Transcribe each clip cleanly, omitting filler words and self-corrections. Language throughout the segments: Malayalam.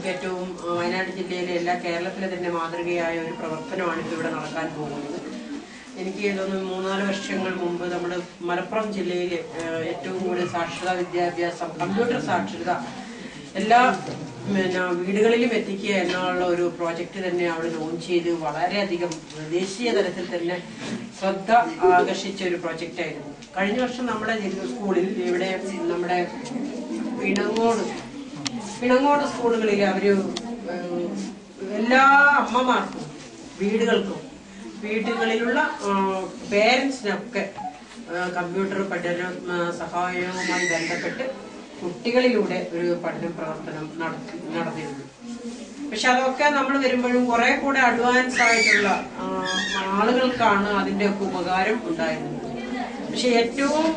നമുക്ക് ഏറ്റവും വയനാട് ജില്ലയിലെ എല്ലാ കേരളത്തിലെ തന്നെ മാതൃകയായ ഒരു പ്രവർത്തനമാണ് ഇപ്പോൾ ഇവിടെ നടക്കാൻ പോകുന്നത്. എനിക്ക് തോന്നുന്നു 3-4 വർഷങ്ങൾ മുമ്പ് നമ്മുടെ മലപ്പുറം ജില്ലയിൽ ഏറ്റവും കൂടുതൽ സാക്ഷരതാ വിദ്യാഭ്യാസം, കമ്പ്യൂട്ടർ സാക്ഷരത എല്ലാ വീടുകളിലും എത്തിക്കുക എന്നുള്ള ഒരു പ്രോജക്റ്റ് തന്നെ അവിടെ ലോഞ്ച് ചെയ്ത് വളരെയധികം ദേശീയ തലത്തിൽ തന്നെ ശ്രദ്ധ ആകർഷിച്ച ഒരു പ്രോജക്റ്റായിരുന്നു. കഴിഞ്ഞ വർഷം നമ്മുടെ സ്കൂളിൽ ഇവിടെ നമ്മുടെ പിണങ്ങോട് സ്കൂളുകളിൽ അവര് എല്ലാ അമ്മമാർക്കും വീടുകളിലുള്ള പേരൻസിനൊക്കെ കമ്പ്യൂട്ടർ പഠന സഹായവുമായി ബന്ധപ്പെട്ട് കുട്ടികളിലൂടെ ഒരു പഠന പ്രവർത്തനം നടത്തിയിരുന്നു. പക്ഷെ അതൊക്കെ നമ്മൾ വരുമ്പോഴും കുറെ കൂടെ അഡ്വാൻസ് ആയിട്ടുള്ള ആളുകൾക്കാണ് അതിന്റെ ഒക്കെ ഉപകാരം ഉണ്ടായിരുന്നത്. പക്ഷെ ഏറ്റവും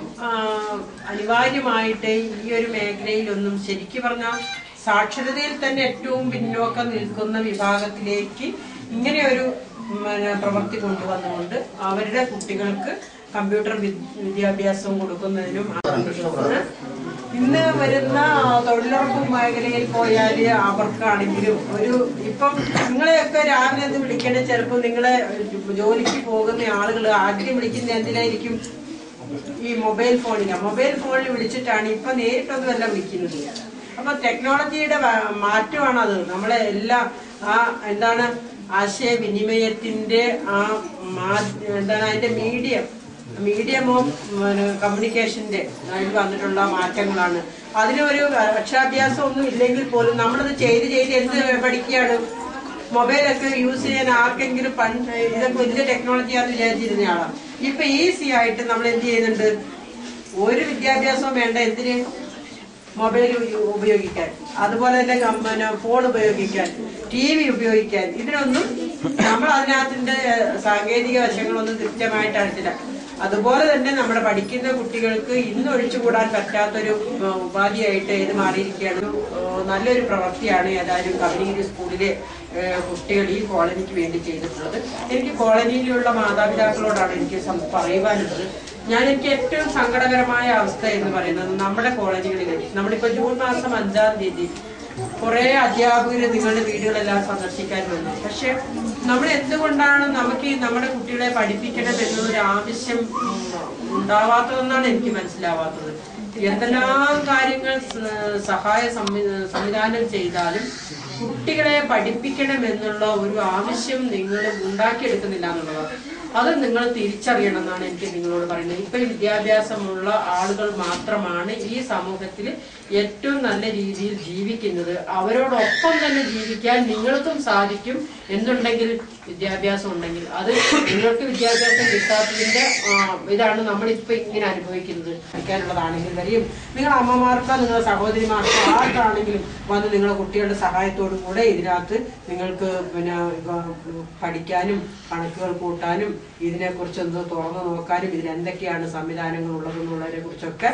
അനിവാര്യമായിട്ട് ഈ ഒരു മേഖലയിലൊന്നും ശരിക്കും പറഞ്ഞാൽ സാക്ഷരതയിൽ തന്നെ ഏറ്റവും പിന്നോക്കം നിൽക്കുന്ന വിഭാഗത്തിലേക്ക് ഇങ്ങനെ ഒരു പ്രവൃത്തി കൊണ്ടുവന്നുകൊണ്ട് അവരുടെ കുട്ടികൾക്ക് കമ്പ്യൂട്ടർ വിദ്യാഭ്യാസം കൊടുക്കുന്നതിനും ഇന്ന് വരുന്ന തൊഴിലുറപ്പ് മേഖലയിൽ പോയാൽ അവർക്കാണെങ്കിലും ഇപ്പം നിങ്ങളെയൊക്കെ രാവിലെ ഒന്ന് വിളിക്കണേ, ചിലപ്പോൾ നിങ്ങളെ ജോലിക്ക് പോകുന്ന ആളുകൾ ആദ്യം വിളിക്കുന്ന എന്തിനായിരിക്കും? ഈ മൊബൈൽ ഫോണിൽ വിളിച്ചിട്ടാണ് ഇപ്പൊ നേരിട്ടൊന്നുമല്ല വിളിക്കുന്നത്. അപ്പൊ ടെക്നോളജിയുടെ മാറ്റമാണ് അത്. നമ്മളെ എല്ലാ എന്താണ് ആശയവിനിമയത്തിന്റെ എന്താണ് അതിന്റെ മീഡിയം ഓഫ് കമ്മ്യൂണിക്കേഷന്റെ അതിൽ വന്നിട്ടുള്ള മാറ്റങ്ങളാണ്. അതിനൊരു അക്ഷരാഭ്യാസം ഒന്നും ഇല്ലെങ്കിൽ പോലും നമ്മളത് ചെയ്ത് എന്ത് പഠിക്കുകയാണ്? മൊബൈലൊക്കെ യൂസ് ചെയ്യാൻ ആർക്കെങ്കിലും ഇതൊക്കെ വലിയ ടെക്നോളജിയാണെന്ന് വിചാരിച്ചിരുന്ന ആളാണ്. ഇപ്പൊ ഈസി ആയിട്ട് നമ്മൾ എന്ത് ചെയ്യുന്നുണ്ട്? ഒരു വിദ്യാഭ്യാസവും വേണ്ട, എന്തിന്? മൊബൈൽ ഉപയോഗിക്കാൻ, അതുപോലെ തന്നെ ഫോൺ ഉപയോഗിക്കാൻ, TV ഉപയോഗിക്കാൻ, ഇതിനൊന്നും നമ്മൾ അതിനകത്തിന്റെ സാങ്കേതിക വശങ്ങളൊന്നും കൃത്യമായിട്ട് അറിഞ്ഞില്ല. അതുപോലെ തന്നെ നമ്മുടെ പഠിക്കുന്ന കുട്ടികൾക്ക് ഇന്ന് ഒഴിച്ചുകൂടാൻ പറ്റാത്തൊരു ഉപാധിയായിട്ട് ഇത് മാറിയിരിക്കുകയാണ്. നല്ലൊരു പ്രവൃത്തിയാണ് ഏതായാലും കമ്മ്യൂണിറ്റി സ്കൂളിലെ കുട്ടികൾ ഈ കോളനിക്ക് വേണ്ടി ചെയ്തിട്ടുള്ളത്. എനിക്ക് കോളനിയിലുള്ള മാതാപിതാക്കളോടാണ് എനിക്ക് പറയുവാനുള്ളത്. എനിക്ക് ഏറ്റവും സങ്കടകരമായ അവസ്ഥ എന്ന് പറയുന്നത് നമ്മുടെ കോളനികളിൽ നമ്മളിപ്പോ ജൂൺ മാസം 5-ാം തീയതി കുറെ അധ്യാപകര് നിങ്ങളുടെ വീടുകളെല്ലാം സന്ദർശിക്കാൻ വന്നു. പക്ഷെ നമ്മൾ എന്തുകൊണ്ടാണ് നമുക്ക് നമ്മുടെ കുട്ടികളെ പഠിപ്പിക്കണം എന്നൊരു ആവശ്യം ഉണ്ടാവാത്തതെന്നാണ് എനിക്ക് മനസ്സിലാവാത്തത്. എന്തെല്ലാം കാര്യങ്ങൾ സഹായ സംവിധാനം ചെയ്താലും കുട്ടികളെ പഠിപ്പിക്കണം എന്നുള്ള ഒരു ആവശ്യം നിങ്ങൾ ഉണ്ടാക്കിയെടുക്കുന്നില്ല എന്നുള്ളതാണ്. അത് നിങ്ങൾ തിരിച്ചറിയണം എന്നാണ് എനിക്ക് നിങ്ങളോട് പറയുന്നത്. ഇപ്പൊ വിദ്യാഭ്യാസമുള്ള ആളുകൾ മാത്രമാണ് ഈ സമൂഹത്തിൽ ഏറ്റവും നല്ല രീതിയിൽ ജീവിക്കുന്നത്. അവരോടൊപ്പം തന്നെ ജീവിക്കാൻ നിങ്ങൾക്കും സാധിക്കും എന്നുണ്ടെങ്കിൽ, വിദ്യാഭ്യാസം ഉണ്ടെങ്കിൽ. അത് നിങ്ങൾക്ക് വിദ്യാഭ്യാസം കിട്ടാത്തതിന്റെ ഇതാണ് നമ്മളിപ്പോ ഇങ്ങനെ അനുഭവിക്കുന്നത്. പഠിക്കാനുള്ളതാണെങ്കിൽ വരെയും നിങ്ങൾ അമ്മമാർക്കോ നിങ്ങളുടെ സഹോദരിമാർക്കോ ആർക്കാണെങ്കിലും വന്ന് നിങ്ങളുടെ കുട്ടികളുടെ സഹായത്തോടു കൂടെ ഇതിനകത്ത് നിങ്ങൾക്ക് പഠിക്കാനും കണക്കുകൾ കൂട്ടാനും ഇതിനെക്കുറിച്ചൊന്ന് തുറന്നു നോക്കാനും ഇതിലെന്തൊക്കെയാണ് സംവിധാനങ്ങൾ ഉള്ളതെന്നുള്ളതിനെ കുറിച്ചൊക്കെ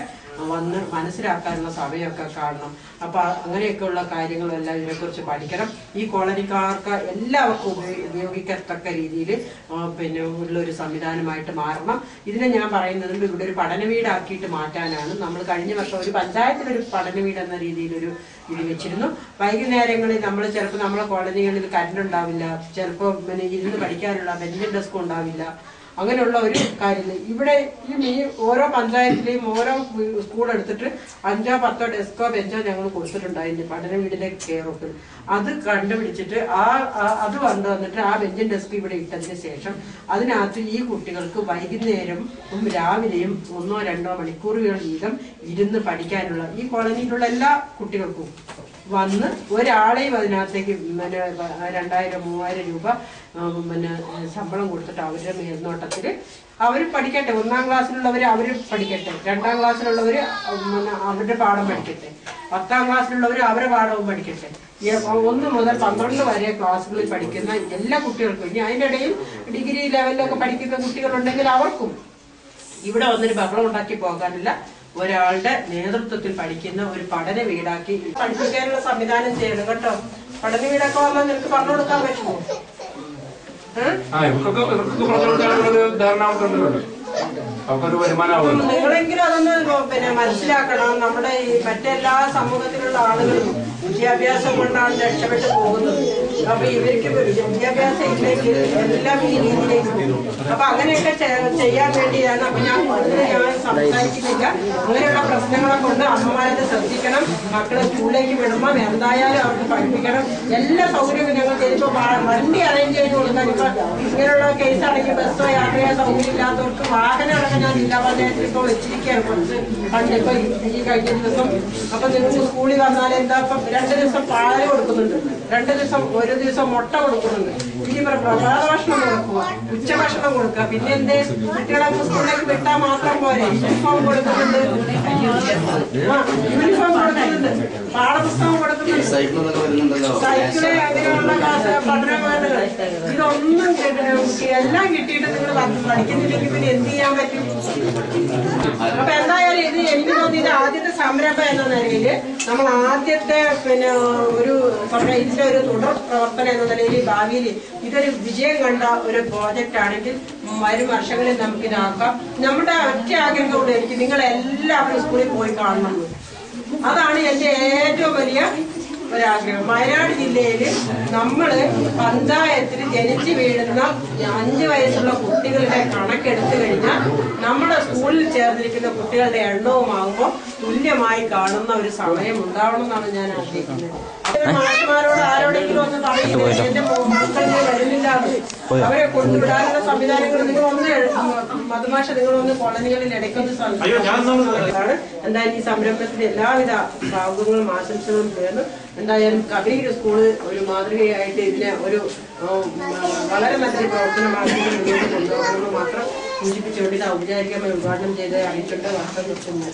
വന്ന് മനസ്സിലാക്കാനുള്ള സമയമൊക്കെ കാണണം. അപ്പൊ അങ്ങനെയൊക്കെയുള്ള കാര്യങ്ങളെല്ലാം ഇതിനെക്കുറിച്ച് പഠിക്കണം. ഈ കോളനിക്കാർക്ക് എല്ലാവർക്കും ഉപയോഗിക്കത്തക്ക രീതിയിൽ ഉള്ളൊരു സംവിധാനമായിട്ട് മാറണം. ഇതിനെ ഞാൻ പറയുന്നത് ഇവിടെ ഒരു പഠന വീടാക്കിയിട്ട് മാറ്റാനാണ്. നമ്മൾ കഴിഞ്ഞ വർഷം ഒരു പഞ്ചായത്തിലൊരു പഠന വീട് എന്ന രീതിയിലൊരു ഇത് വെച്ചിരുന്നു. വൈകുന്നേരങ്ങളിൽ നമ്മൾ ചിലപ്പോൾ നമ്മളെ കോളനികളിൽ കറണ്ട് ഉണ്ടാവില്ല, ചിലപ്പോൾ ഇരുന്ന് പഠിക്കാനുള്ള ബെഞ്ച് ഡെസ്ക് ഉണ്ടാവില്ല. അങ്ങനെയുള്ള ഒരു കാര്യമില്ല. ഇവിടെ ഈ ഓരോ പഞ്ചായത്തിലെയും ഓരോ സ്കൂൾ എടുത്തിട്ട് 5-10 ഡെസ്കോ ബെഞ്ചോ ഞങ്ങൾ കൊടുത്തിട്ടുണ്ടായിരുന്നു പഠന വീടിന്റെ കെയർ ഓഫിൽ. അത് കണ്ടുപിടിച്ചിട്ട് അത് കൊണ്ടുവന്നിട്ട് ആ ബെഞ്ചും ഡെസ്ക് ഇവിടെ ഇട്ടതിന് ശേഷം അതിനകത്ത് ഈ കുട്ടികൾക്ക് വൈകുന്നേരം രാവിലെയും 1-2 മണിക്കൂറുകൾ വീതം ഇരുന്ന് പഠിക്കാനുള്ള ഈ കോളനിയിലുള്ള എല്ലാ കുട്ടികൾക്കും വന്ന് ഒരാളെയും അതിനകത്തേക്ക് 2000-3000 രൂപ ശമ്പളം കൊടുത്തിട്ട് അവരുടെ മേൽനോട്ടത്തിൽ അവർ പഠിക്കട്ടെ. 1-ാം ക്ലാസ്സിലുള്ളവർ അവർ പഠിക്കട്ടെ, 2-ാം ക്ലാസ്സിലുള്ളവർ അവരുടെ പാഠം പഠിക്കട്ടെ, 10-ാം ക്ലാസ്സിലുള്ളവർ അവരുടെ പാഠവും പഠിക്കട്ടെ. 1 മുതൽ 12 വരെ ക്ലാസ്സുകളിൽ പഠിക്കുന്ന എല്ലാ കുട്ടികൾക്കും, ഇനി അതിൻ്റെ ഇടയിൽ ഡിഗ്രി ലെവലിലൊക്കെ പഠിക്കുന്ന കുട്ടികളുണ്ടെങ്കിൽ അവർക്കും ഇവിടെ വന്നൊരു ബഹളം ഉണ്ടാക്കി പോകാനില്ല. ഒരാളുടെ നേതൃത്വത്തിൽ പഠിക്കുന്ന ഒരു പഠന വീടാക്കി പഠിപ്പിക്കാനുള്ള സംവിധാനം ചെയ്യണം കേട്ടോ. പഠന വീടൊക്കെ വന്നാൽ നിനക്ക് പറഞ്ഞു കൊടുക്കാൻ പറ്റുമോ? നിങ്ങളെങ്കിലും അതൊന്ന് മനസ്സിലാക്കണം. നമ്മുടെ ഈ മറ്റെല്ലാ സമൂഹത്തിലുള്ള ആളുകളും വിദ്യാഭ്യാസം കൊണ്ടാണ് രക്ഷപ്പെട്ടു പോകുന്നത്. അപ്പൊ ഇവർക്ക് വിദ്യാഭ്യാസം ഇല്ലെങ്കിൽ എല്ലാം ഈ രീതിയിലേക്ക്. അപ്പൊ അങ്ങനെയൊക്കെ ചെയ്യാൻ വേണ്ടിയാണ്. അപ്പൊ ഞാൻ സംസാരിക്കുന്നില്ല. അങ്ങനെയുള്ള പ്രശ്നങ്ങളെ കൊണ്ട് അമ്മമാരെ ശ്രദ്ധിക്കണം. മക്കളെ സ്കൂളിലേക്ക് വിടുമ്പോൾ എന്തായാലും അവർക്ക് പഠിപ്പിക്കണം. എല്ലാ സൗകര്യവും ഞങ്ങൾ ചിലപ്പോൾ വണ്ടി അറേഞ്ച് ചെയ്ത് കൊടുക്കാൻ. ഇപ്പൊ ഇങ്ങനെയുള്ള കേസാണെങ്കിൽ ബസ്സോ യാത്രയോ സൗകര്യം ഇല്ലാത്തവർക്ക് വാഹനം അടക്കം ഞാൻ ജില്ലാ പഞ്ചായത്തിൽ ഇപ്പോൾ വെച്ചിരിക്കുകയാണ്. കുറച്ച് പണ്ട് ഇപ്പൊ ഈ കഴിഞ്ഞ ദിവസം. അപ്പൊ നിങ്ങൾക്ക് സ്കൂളിൽ വന്നാൽ എന്താ ഇപ്പം 2 ദിവസം പാല് കൊടുക്കുന്നുണ്ട്, 2 ദിവസം 1 ദിവസം മുട്ട കൊടുക്കുന്നുണ്ട്. ഇനി പ്രഭാത ഭക്ഷണം കൊടുക്കുക, ഉച്ചഭക്ഷണം കൊടുക്കുക. പിന്നെ എന്തേ കുട്ടികളെ സ്കൂളിലേക്ക് വിട്ടാൽ മാത്രം പോരെ, യൂണിഫോം കൊടുക്കുന്നുണ്ട്, യൂണിഫോം കൊടുക്കുന്നുണ്ട്, പാഠപുസ്തകം കൊടുക്കുന്നുണ്ട്, സൈക്കിള്, അങ്ങനെയുള്ള പഠനോപകരണങ്ങൾ. ഇതൊന്നും എല്ലാം കിട്ടിയിട്ട് നിങ്ങൾ പഠിക്കുന്നില്ലെങ്കിൽ പിന്നെ എന്ത് ചെയ്യാൻ പറ്റും? അപ്പൊ എന്തായാലും ഇത് എനിക്ക് തോന്നിയത് ആദ്യത്തെ സംരംഭം എന്ന നിലയിൽ നമ്മൾ ആദ്യത്തെ പിന്നെ ഇതിന്റെ ഒരു തുടർ പ്രവർത്തനം എന്ന നിലയിൽ ഭാവിയിൽ ഇതൊരു വിജയം കണ്ട ഒരു പ്രോജക്റ്റ് ആണെങ്കിൽ വരും വർഷങ്ങളിൽ നമുക്കിതാക്കാം. നമ്മുടെ ഒറ്റ ആഗ്രഹമുണ്ട്, എനിക്ക് നിങ്ങളെല്ലാവരും സ്കൂളിൽ പോയി കാണണം. അതാണ് എന്റെ ഏറ്റവും വലിയ ഒരാഗ്രഹം. വയനാട് ജില്ലയിൽ നമ്മള് പഞ്ചായത്തിൽ ജനിച്ചു വീഴുന്ന 5 വയസ്സുള്ള കുട്ടികളുടെ കണക്കെടുത്തു കഴിഞ്ഞാൽ നമ്മുടെ സ്കൂളിൽ ചേർന്നിരിക്കുന്ന കുട്ടികളുടെ എണ്ണവുമാകുമ്പോൾ തുല്യമായി കാണുന്ന ഒരു സമയം ഉണ്ടാവണം എന്നാണ് ഞാൻ ആഗ്രഹിക്കുന്നത്. മാഷുമാരോട് ആരോടെങ്കിലും ഒന്ന് പറയുന്നത് എന്റെ മക്കളിൽ വരുന്നില്ല, അവരെ കൊണ്ടുവിടാനുള്ള സംവിധാനങ്ങൾ നിങ്ങളൊന്ന് മധുമാഷ നിങ്ങളൊന്ന് കോളനികളിൽ ഇടയ്ക്കൊന്ന് ശ്രമിക്കുകയാണ്. എന്തായാലും ഈ സംരംഭത്തിന്റെ എല്ലാവിധ ഭാഗങ്ങളും ആശംസകളും ചേർന്ന് എന്തായാലും കബീർ സ്കൂള് ഒരു മാതൃകയായിട്ട് ഇതിനെ ഒരു വളരെ നല്ലൊരു പ്രവർത്തനമാക്കി മുന്നോട്ട് കൊണ്ടുപോകണമെന്ന് മാത്രം സൂചിപ്പിച്ചുകൊണ്ട് ഇത് ഔപചാരികമായി ഉദ്ഘാടനം ചെയ്ത് അറിയിച്ചുകൊണ്ട് വാർത്ത നിർത്തുന്നു.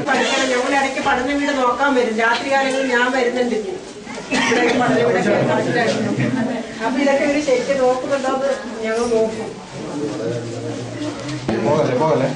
പഠിക്കണം. ഞങ്ങൾ ഇടയ്ക്ക് പഠന വീട് നോക്കാൻ വരും. രാത്രികാലങ്ങളിൽ ഞാൻ വരുന്നുണ്ട് ഇവിടെ പഠന വീടൊക്കെ കറക്റ്റായിരുന്നു. അപ്പൊ ഇതൊക്കെ ഒരു ശരിക്കും നോക്കുന്നുണ്ടോന്ന് ഞങ്ങൾ നോക്കും. പോകല്ലേ